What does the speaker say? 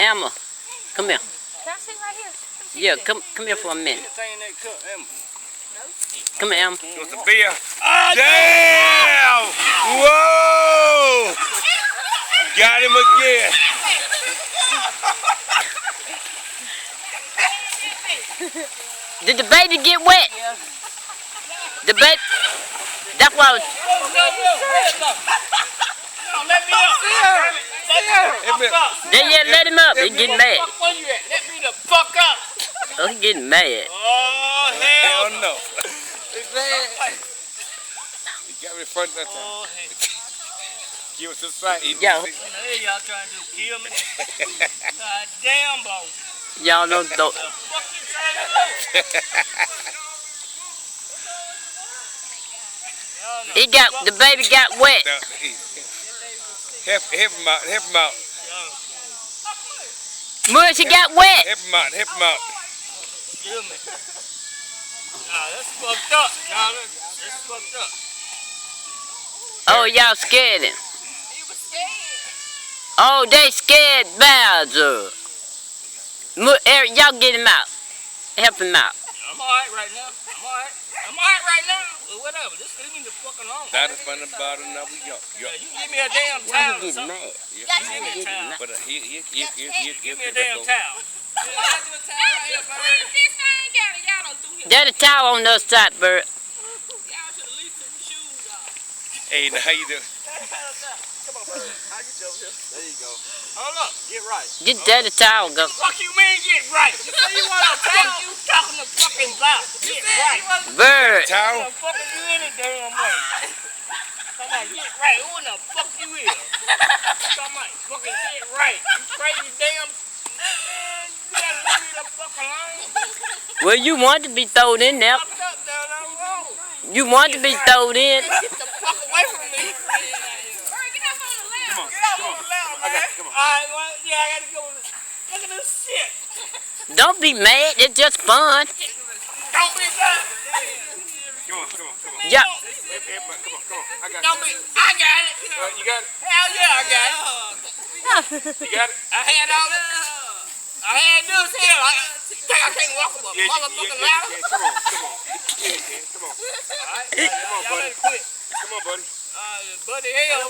Emma, come here. Can I sit right here? Yeah, come here for a minute. Come here, Emma. You want some beer? Damn! Whoa! Got him again. Did the baby get wet? Yeah. The baby. That's why I was. No, let me up. Yeah, let him up. He getting mad. Where you at? Let me the fuck up. Oh, he getting mad. Oh, hell Hell no. He got me in front of that time. Oh, hell. Give us a sight. Yo. Hey, y'all trying to kill me? God damn, bro. Y'all know though. The fuck you trying to do? Y'all know. He got the baby got wet. Help him out. Help him out. Mush, he got wet. Help him out. Help him out. Kill me. Nah, that's fucked up. Nah, that's fucked up. Oh, y'all scared him. He was scared. Oh, they scared Bowser. Eric, y'all get him out. Help him out. I'm alright right now. I'm alright. I'm alright right now. Well, whatever. Just leave me the fuck alone. That is funny about it. Now we go. Yeah, you give me a damn Why towel he or getting something. mad? You give me a towel. But he Give me a damn towel. There's a towel on the other side, Bert. Hey, now how you doing? There you go. Hold up. Get right. Get that towel, go. Fuck you mean get right? You say you want a towel? You talking to fucking about. Get right. Bert. Towel? Who the fuck are you any damn way? Come on, get right. Who in the fuck you is? Come on, fucking get right. You crazy damn. Man, you gotta leave me the fuck alone. Well, you want to be thrown in there. Fucked up down that road. You want to be thrown in. Get the fuck away from me. Come on. Get up on the ladder, man. Come on. Alright, well, yeah, I gotta go. Look at this shit. Don't be mad. It's just fun. Don't be done. Come on. Yeah. Come on. I got Don't be. I got it. You got it? Hell yeah, I got it. You got it? I had all that. I had this here. I can't walk up a motherfucking ladder. Come on. Yeah, come on. Alright, y'all better quit. Come on, buddy. Buddy, hell.